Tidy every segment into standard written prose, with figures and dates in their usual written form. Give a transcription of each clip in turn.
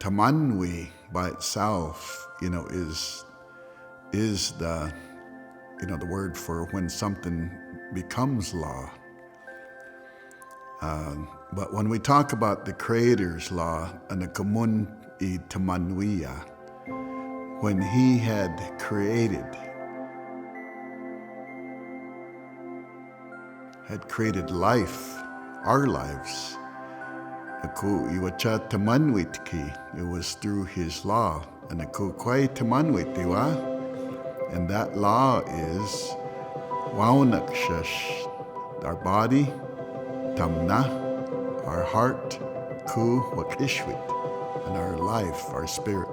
tamanwi by itself, is the, the word for when something becomes law. But when we talk about the Creator's law, and the kamun I tamanwiya, when He had created life, our lives, aku iwacha tamanwit ki, it was through His law, and aku kway tamanwit, diwa? And that law is waunakshash, our body, tamna, our heart, ku wakishwit, and our life, our spirit.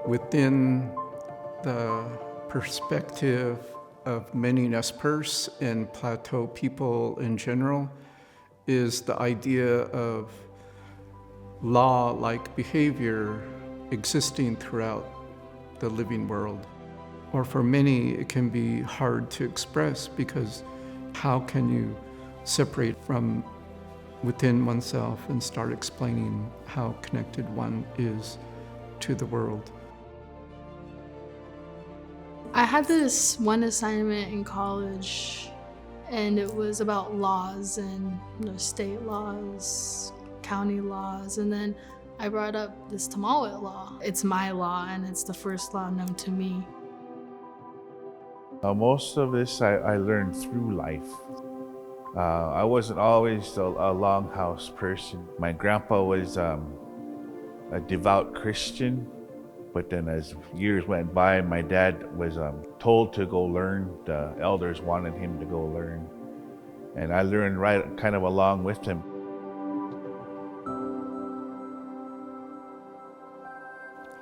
Within the perspective of many Nez Perce and Plateau people in general is the idea of law-like behavior existing throughout the living world. Or for many, it can be hard to express because how can you separate from within oneself and start explaining how connected one is to the world? I had this one assignment in college, and it was about laws and state laws, county laws, and then I brought up this tamaalwit law. It's my law, and it's the first law known to me. Most of this I learned through life. I wasn't always a longhouse person. My grandpa was a devout Christian, but then as years went by, my dad was told to go learn. The elders wanted him to go learn. And I learned right kind of along with him.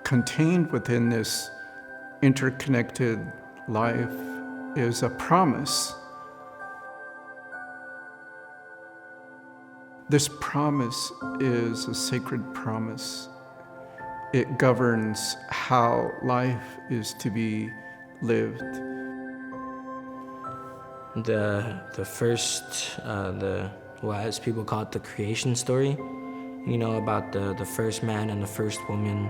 Contained within this interconnected life is a promise. This promise is a sacred promise. It governs how life is to be lived. The first, as people call it, the creation story, about the first man and the first woman,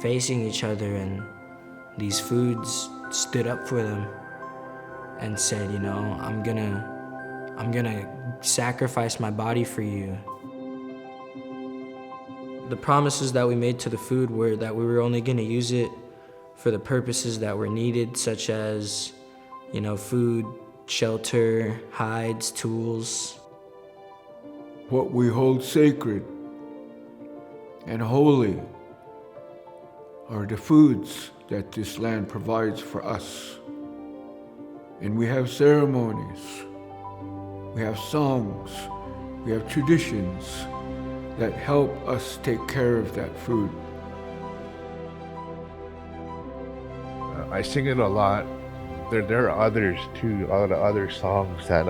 facing each other, and these foods stood up for them and said, I'm gonna sacrifice my body for you. The promises that we made to the food were that we were only gonna use it for the purposes that were needed, such as, food, shelter, hides, tools. What we hold sacred and holy are the foods that this land provides for us. And we have ceremonies, we have songs, we have traditions that help us take care of that food. I sing it a lot. There are others too, a lot of other songs that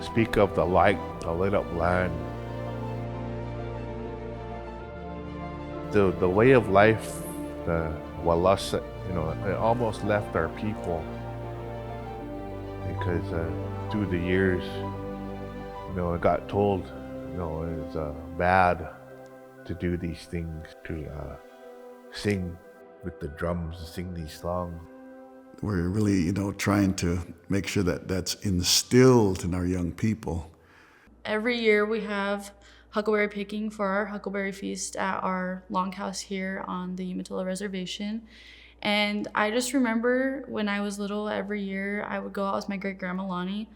speak of the light, the lit up land. The way of life, the walasa, it almost left our people because through the years, it got told, it's bad to do these things, to sing with the drums, sing these songs. We're really, trying to make sure that that's instilled in our young people. Every year we have huckleberry picking for our huckleberry feast at our longhouse here on the Umatilla Reservation. And I just remember when I was little, every year I would go out with my great-grandma Lonnie,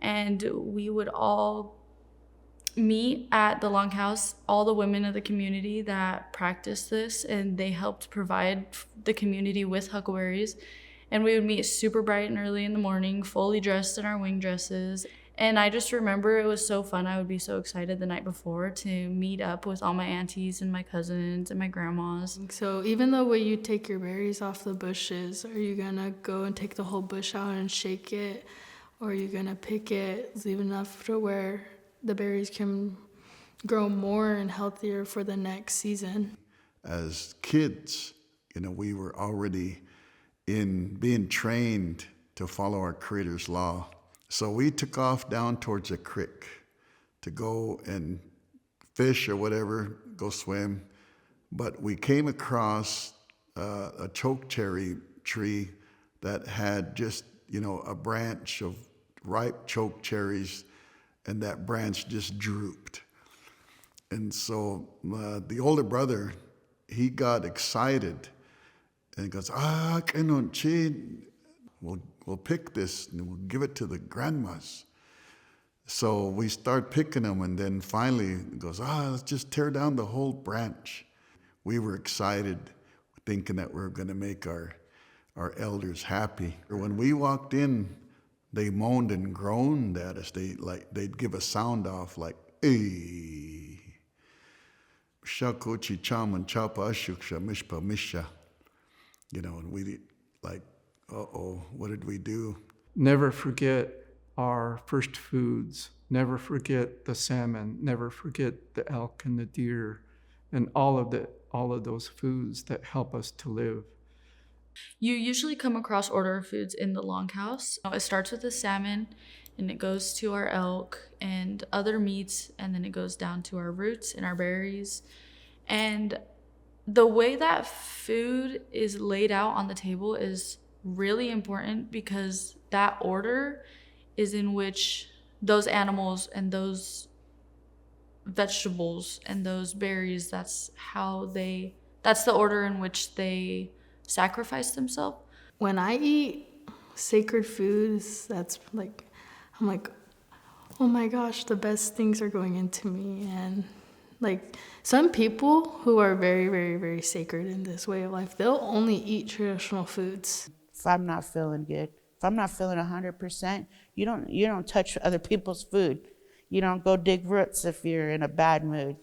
and we would all meet at the longhouse, all the women of the community that practiced this, and they helped provide the community with huckleberries. And we would meet super bright and early in the morning, fully dressed in our wing dresses. And I just remember it was so fun. I would be so excited the night before to meet up with all my aunties and my cousins and my grandmas. So even though when you take your berries off the bushes, are you gonna go and take the whole bush out and shake it? Or are you gonna pick it, leave enough to where the berries can grow more and healthier for the next season? As kids, we were already in being trained to follow our Creator's law. So we took off down towards a creek to go and fish or whatever, go swim. But we came across a chokecherry tree that had just, a branch of ripe chokecherries, and that branch just drooped. And so the older brother, he got excited and he goes, we'll pick this and we'll give it to the grandmas. So we start picking them, and then finally it goes, let's just tear down the whole branch. We were excited, thinking that we were going to make our elders happy. When we walked in, they moaned and groaned at us. They'd give a sound off like, "Hey, shakochi chaman chapa ashuksha mishpa misha," and we like, what did we do? Never forget our first foods. Never forget the salmon. Never forget the elk and the deer, and all of those foods that help us to live. You usually come across order of foods in the longhouse. It starts with the salmon, and it goes to our elk and other meats, and then it goes down to our roots and our berries. And the way that food is laid out on the table is really important, because that order is in which those animals and those vegetables and those berries, that's the order in which they sacrifice themselves. When I eat sacred foods, I'm like, oh my gosh, the best things are going into me. And like some people who are very, very, very sacred in this way of life, they'll only eat traditional foods. If I'm not feeling good, if I'm not feeling 100%, you don't touch other people's food. You don't go dig roots if you're in a bad mood,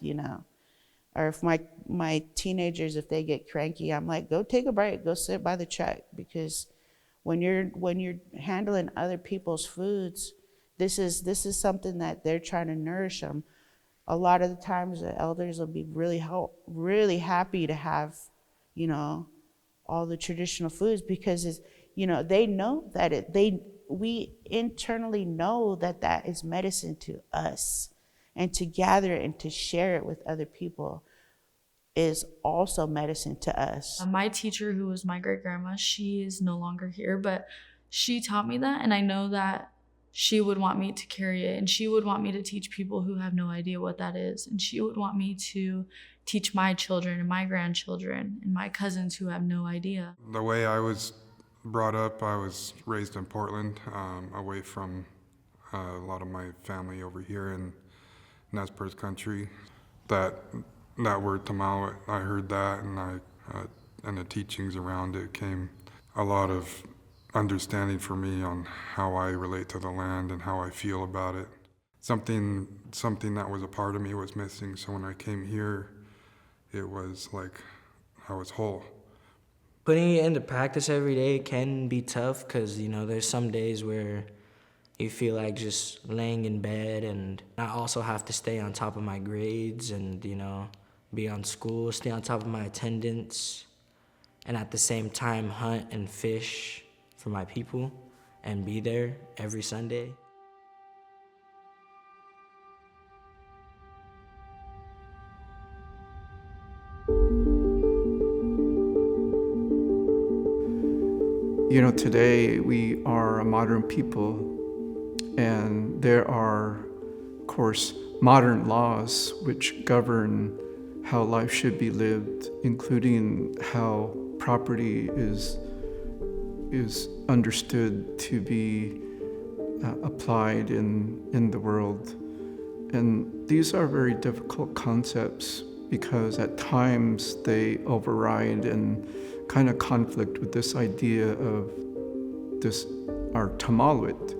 Or if my teenagers, if they get cranky, I'm like, go take a break, go sit by the truck, because when you're handling other people's foods, this is something that they're trying to nourish them. A lot of the times the elders will be really happy to have, all the traditional foods, because they know that we internally know that is medicine to us, and to gather and to share it with other people is also medicine to us. My teacher, who was my great grandma, she is no longer here, but she taught me that, and I know that she would want me to carry it, and she would want me to teach people who have no idea what that is, and she would want me to teach my children and my grandchildren and my cousins who have no idea. The way I was brought up, I was raised in Portland, away from a lot of my family over here in Nez Perce country. That word tamaalwit, I heard that, and the teachings around it came a lot of understanding for me on how I relate to the land and how I feel about it. Something that was a part of me was missing, so when I came here, it was like I was whole. Putting it into practice every day can be tough, because, there's some days where you feel like just laying in bed, and I also have to stay on top of my grades and, be on school, stay on top of my attendance, and at the same time hunt and fish for my people and be there every Sunday. Today we are a modern people, and there are, of course, modern laws which govern how life should be lived, including how property is understood to be applied in the world. And these are very difficult concepts, because at times they override and kind of conflict with this idea of our tamaalwit.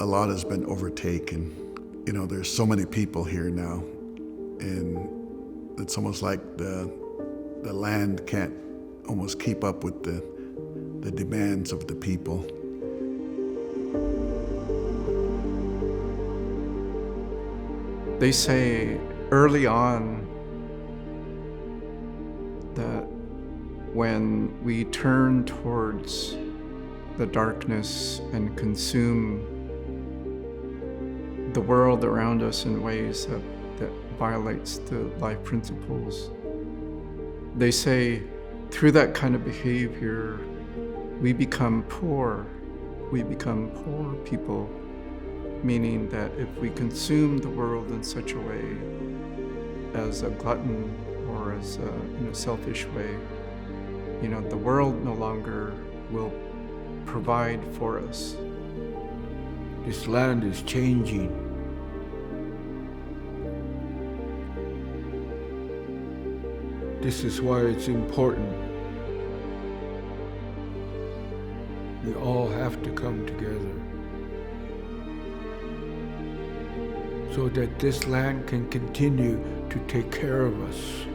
A lot has been overtaken. There's so many people here now, and it's almost like the land can't almost keep up with the demands of the people. They say early on that when we turn towards the darkness and consume the world around us in ways that violates the life principles. They say through that kind of behavior, we become poor. We become poor people, meaning that if we consume the world in such a way as a glutton or as in a selfish way, the world no longer will provide for us. This land is changing. This is why it's important. We all have to come together so that this land can continue to take care of us.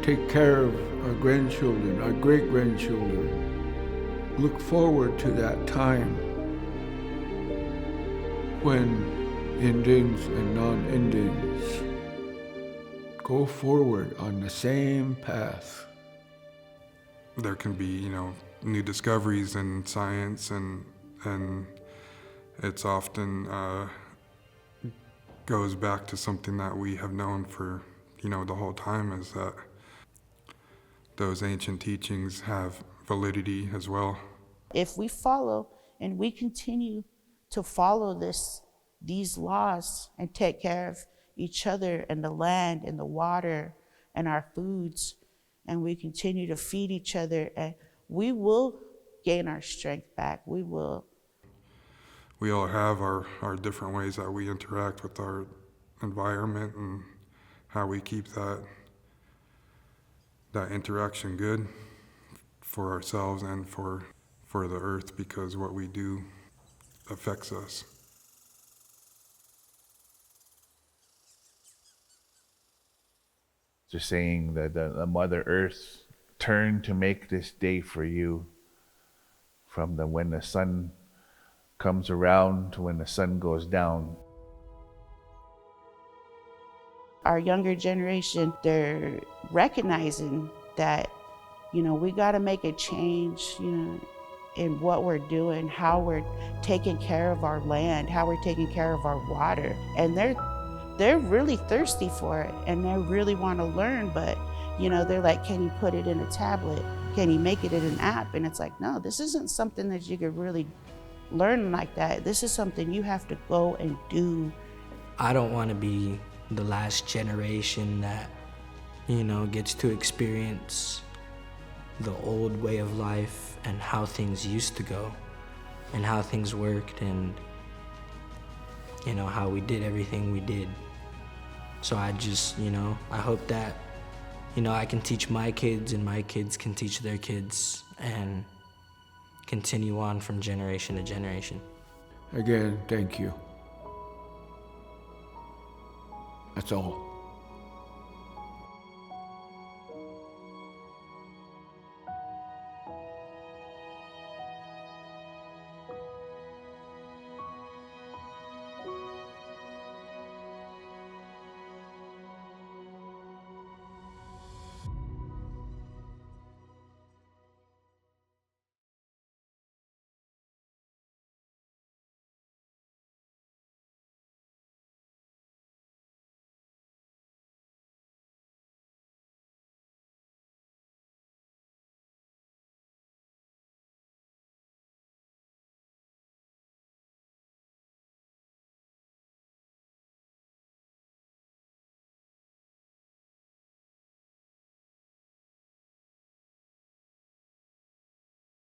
Take care of our grandchildren, our great-grandchildren. Look forward to that time when Indians and non-Indians go forward on the same path. There can be, new discoveries in science, and it's often goes back to something that we have known for, the whole time, is that those ancient teachings have validity as well. If we follow and we continue to follow these laws and take care of each other and the land and the water and our foods, and we continue to feed each other, and we will gain our strength back. We will. We all have our different ways that we interact with our environment and how we keep that interaction good for ourselves and for the earth, because what we do affects us. Just saying that the Mother Earth turned to make this day for you, from when the sun comes around to when the sun goes down. Our younger generation, they're recognizing that, we got to make a change, in what we're doing, how we're taking care of our land, how we're taking care of our water. And they're really thirsty for it, and they really want to learn, but they're like, can you put it in a tablet? Can you make it in an app? And it's like, no, this isn't something that you could really learn like that. This is something you have to go and do. I don't want to be the last generation that, gets to experience the old way of life and how things used to go and how things worked and, how we did everything we did. So I just, I hope that, I can teach my kids and my kids can teach their kids and continue on from generation to generation. Again, thank you. That's all.